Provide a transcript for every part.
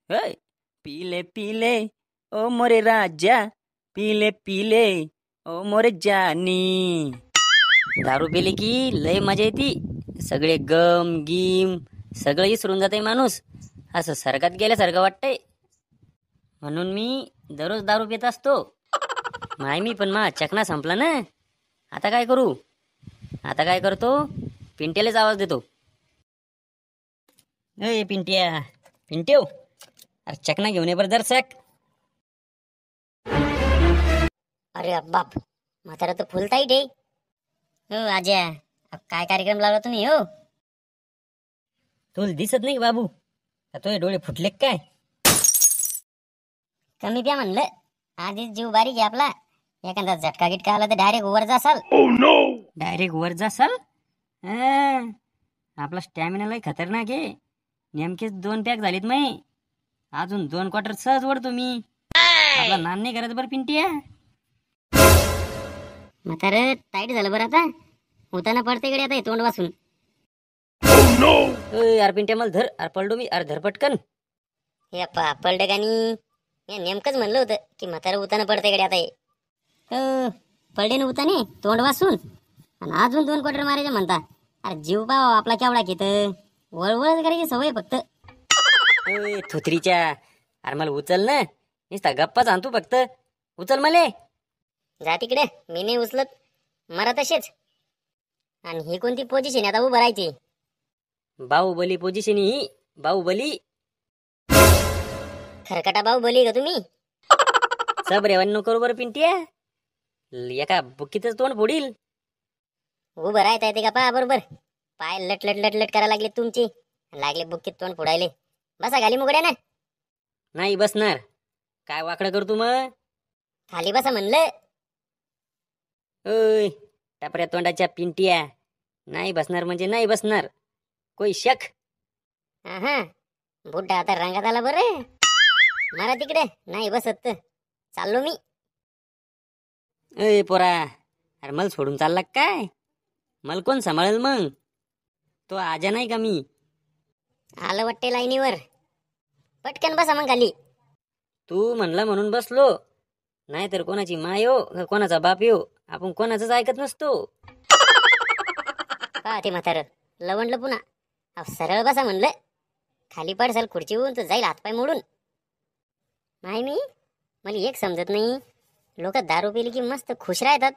होय. पीले पीले ओ मोरे राजा, पीले पीले ओ मोरे जानी. दारू पिली की लय मजा येते. सगळे गम गिम सगळं विसरून जाते माणूस. असं स्वर्गात गेल्यासारखं वाटतंय. म्हणून मी दररोज दारू पित असतो. माय मी पण चकना संपला ना. आता काय करू? आता काय करतो, पिंट्यालाच आवाज देतो. ए पिंट्या, पिंट्यो, अरे चकना घेऊन ये बरं दरसक. अरे बाप, म्हातारा तर फुल टाईट आहे. हो आज्या, अब काय कार्यक्रम लावला तुम्ही हो? तुला दिसत नाही बाबू? का तुझे डोळे फुटले काय? कमी प्या म्हणलं, आधीच जीव बारीक आहे आपला. एखादा झटका गिटका आला तर डायरेक्ट वर जासाल. डायरेक्ट वर जासाल? आपला स्टॅमिना लय खतरनाक आहे. नेमकेच 2 पॅक झालेत मै. अजून 2 क्वार्टर सहज ओढतो मी. आपला नान नाही करत बरं पिंट्या. म्हातार टाईट झालं बरं आता. होताना पडते इकडे आता हे तोंड वाचून. यार पिंट्या मला धर. अरे पलडो मी. अरे धर पटकन. हे पलडे गाणी. मी नेमकंच म्हणलं होतं की म्हातारा उताना पडते इकडे आता हे. पलडे ना उताने तोंड वाचून आणि अजून 2 क्वार्टर मारायचे म्हणता. अरे जीव पाव आपला केवढा घेत. वळवळच करायची सवय फक्त. थुत्रीच्या. अरे मला उचल ना. नुसता गप्पाच आणतो फक्त. उचल मले. जा तिकडे, मी नाही उचलत. मरा तसेच. आणि ही कोणती पोझिशन आता उभं राहायची? बाहुबली पोझिशन ही. बाहुबली. खरकटा बाहुबली का तुम्ही? सब रेवानी नको करू बरं पिंट्या. एका बुक्कीतच तोंड फोडील. उभं राहता येते का पहा बरोबर. पाय लट लट लट लट करायला लागले तुमची. लागले बुक्कीत तोंड फोडायले. बसा खाली मुगड्या ना. नाही बसणार. काय वाकडं करतो मग? खाली बसा म्हणलं. ओय टापऱ्या तोंडाच्या पिंट्या. नाही बसणार म्हणजे नाही बसणार. कोई शक? हा बुड्ढा आता रंगात आला बरं. मारा तिकडे. नाही बसत तर चाललो मी. अय पोरा, अरे मला सोडून चालला काय? मला कोण सांभाळेल मग? तो आजा नाही का मी? आलं वाटते लाईनीवर. पटकन बसा मग खाली. तू म्हणला म्हणून बसलो. नाहीतर कोणाची माय हो का कोणाचा बाप हो, आपण कोणाचंच ऐकत नसतो. पहा ते म्हातार लवंडलं पुन्हा. सरळ बसा म्हणलं. खाली पडसाल खुर्चीवरून तर जाईल हातपाय मोडून. नाही मी मला एक समजत नाही. लोक दारू पिली की मस्त खुश राहतात.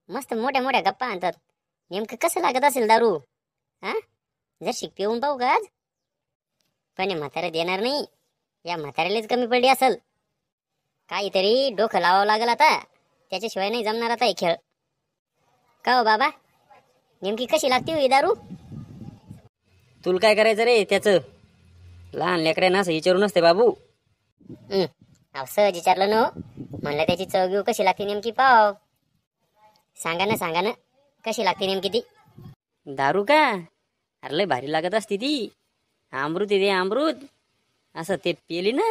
मस्त मोठ्या मोठ्या गप्पा आणतात. नेमकं कसं लागत असेल दारू? जर शिक पिऊन पाहू का आज? पण म्हातारा देणार नाही. या म्हाताऱ्यालाच कमी पडली असेल. काहीतरी डोकं लावावं लागल आता. त्याच्याशिवाय नाही जमणार आता हे खेळ. का हो बाबा, नेमकी कशी लागते हो ही दारू? तुला काय करायचं रे त्याचं? लहान लेकरांना असं विचारू नसते बाबू. सहज विचारलं ना. म्हणलं त्याची चव घेऊ कशी लागते नेमकी पाव. सांगा ना कशी लागते नेमकी ती? दारू का? अरे लय भारी लागत असते ती. अमृत आहे ते अमृत. असं ते पेली ना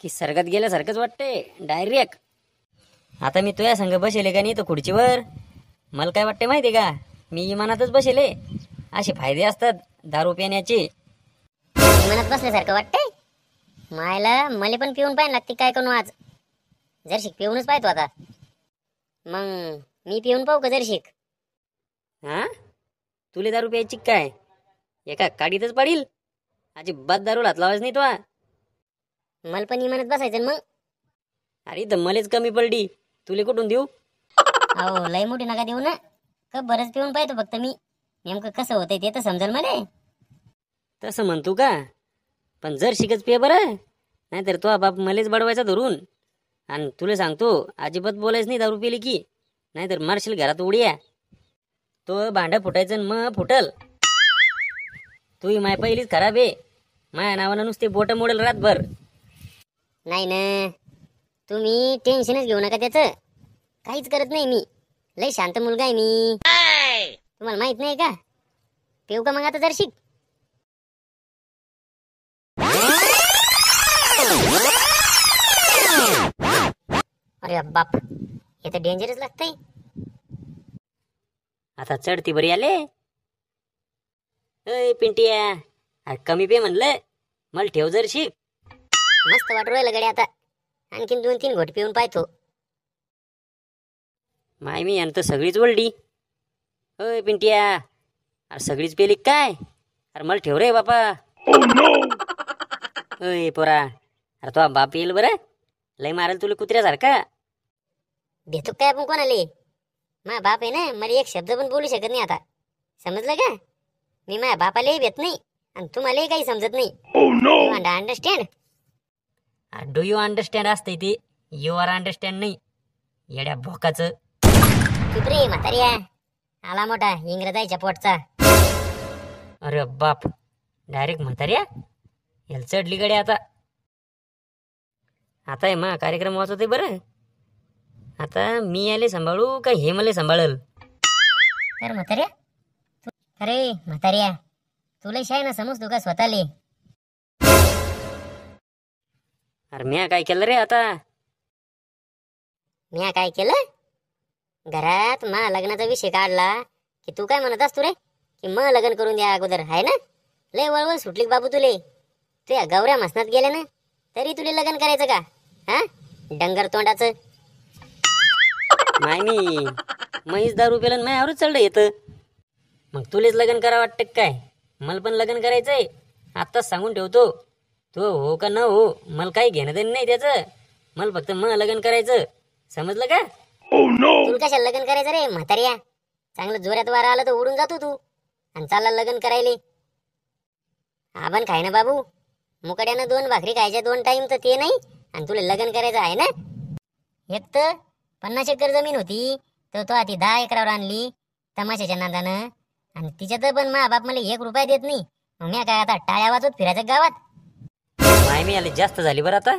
की स्वर्गात गेल्यासारखंच वाटते डायरेक्ट. आता मी तुझ्या संग बसेले का नाही तर खुर्चीवर. मला काय वाटते माहिती का? मी इमानातच बसेले. असे फायदे असतात दारू पिण्याचे. इमानात बसल्यासारखं वाटतंय. मायला मले पण पिऊन पाहिजे लागते काय करू आज. जरशिक पिऊनच पाहतो आता. मग मी पिऊन पाहू का जरशिक? तुले दारू प्यायची काय? एका काडीतच पडील. अजिबात दारू हात लावायच नाही तो. मला पण इमानात बसायचं मग. अरे तर मलेच कमी पडली. तुले कुठून देऊ? अहो लय मोठी नका देऊ ना. का बरंच पिऊन पाहतो फक्त मी. नेमकं कसं होतंय ते तर समजेल मला. तसं म्हणतो का? पण जर शिकच पे बरं. नाहीतर तो बाप मलेच बडवायचा धरून. आणि तुला सांगतो अजिबात बोलायच नाही दारू पिली की. नाहीतर मारशील घरात उड्या. तो भांडं फुटायचं मग फुटल. तू माय पहिलीच खराब आहे. माया नावानं नुसते बोट मोडेल रातभर. नाही ना, तुम्ही टेन्शनच घेऊ नका त्याचं. काहीच करत नाही मी. लय शांत मुलगा आहे मी. तुम्हाला माहित नाही का? पिऊ का मग आता जर शिक? अरे बाप, हे तर डेंजरच लागतंय. आता चढती बरी आले. पिंटिया, अरे कमी पे म्हणलं. मला ठेव जर शिक. मस्त वाटू राहिलं गड्या आता. आणखीन 2-3 घोट पिऊन पाहतो. माय मी यांत सगळीच वळली. अय पिंट्या, अरे सगळीच पेली काय? अरे मला ठेव रे बापा. अय पोरा, अरे तो बाप येईल बरं, लय मारेल तुला कुत्र्यासारखा. भेटू काय आपण कोणाले? मा बाप आहे ना, मला एक शब्द पण बोलू शकत नाही आता. समजलं का? मी माझ्या बापालाही भेट नाही आणि तुम्हालाही काही समजत नाही. अंडरस्टँड? डू यू अंडरस्टँड असते ते, यू आर अंडरस्टँड नाही. येड्या भोकाचं. चुप रे म्हाताऱ्या, आला मोठा इंग्रजाच्या पोटचा. अरे बाप, डायरेक्ट म्हाताऱ्या याला चढली गड्या आता. आता आहे मा कार्यक्रम वाचवते बरं. आता मी याले सांभाळू का हे मला सांभाळल? तर म्हाताऱ्या अरे म्हाताऱ्या, तुला शाय ना समजतो का स्वतःले? अरे म्या काय केलं रे आता? मी काय केलं? घरात मा लग्नाचा विषय काढला की तू काय म्हणत असतो रे की मग लग्न करून द्या अगोदर, आहे ना? लय वळवळ सुटली बाबू तुले. तू या गौऱ्या मसनात गेले ना तरी तुले लग्न करायचं का? हा डंगर तोंडाचं. नाही मी म्हैस दारू पेलन माझ्यावरच चढलं येतं. मग तुलेच लग्न करा वाटतं काय? मला पण लग्न करायचंय, आत्ताच सांगून ठेवतो. तू हो का न हो मला काही घेणं देणं नाही त्याचं. मला फक्त मग लग्न करायचं, समजलं का? तुला कशाला लग्न करायचं रे म्हाताऱ्या? चांगलं जोरात वारा आलं तर उडून जातो तू आणि चालला लग्न करायले. आपण खाय ना बाबू, मुकड्यानं 2 भाकरी खायच्या 2 टाइम तर ते नाही, आणि तुला लग्न करायचं आहे ना? एक तर 50 एकर जमीन होती तर तो आधी 10 एकरावर आणली तमाशाच्या नादानं, आणि तिच्यात पण मा बाप मला 1 रुपया देत नाही. मग मी काय आता टाळ्या वाजवत फिरायचं गावात? माय मी आले जास्त झाली बरं, आता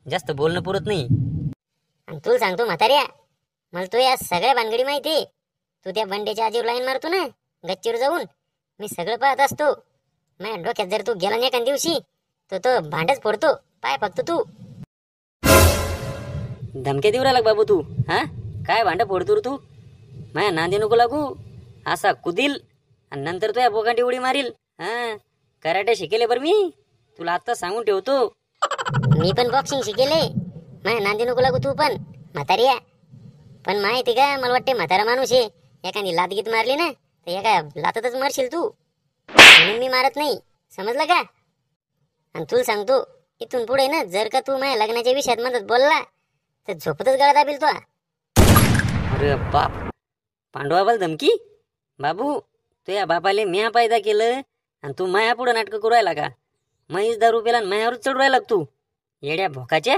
जास्त बोलणं पुरत नाही. आणि तुला सांगतो म्हाताऱ्या, मला तो या सगळ्या भानगडी माहिती. तू त्या बंडेच्या आजीवर लाईन मारतो ना गच्चीवर जाऊन, मी सगळं पाहत असतो. माझ्या डोक्यात जर तू गेला नाही एका दिवशी तर तो भांडच फोडतो. पाय फक्त तू. धमक्या देऊ राहिला बाबू तू? हा काय भांडं फोडतो रे तू? माझ्या नांदी नको लागू. असा कुदिल आणि नंतर तो या बोकांडी उडी मारील. हा कराटे शिकेले बरं मी, तुला आत्ता सांगून ठेवतो. मी पण बॉक्सिंग शिकेले, माझ्या नांदी नको लागू तू पण म्हाताऱ्या. पण माहिती का, मला वाटते म्हातारा माणूस आहे, एखादी लात गीत मारली ना तर एका लातातच मरशील तू, म्हणून मी मारत नाही. समजलं का? आणि तुला सांगतो, इथून पुढे ना जर का तू माझ्या लग्नाच्या विषयात मदत बोलला तर झोपतच गळा दाबील तो. अरे बाप, पांडवाबाला धमकी? बाबू तू या बापाले म्या पैदा केलं आणि तू माया पुढं नाटकं करू राहिला का? म्हैस दारू पेला मायावरच चढू राहिला तू, येड्या भोकाच्या.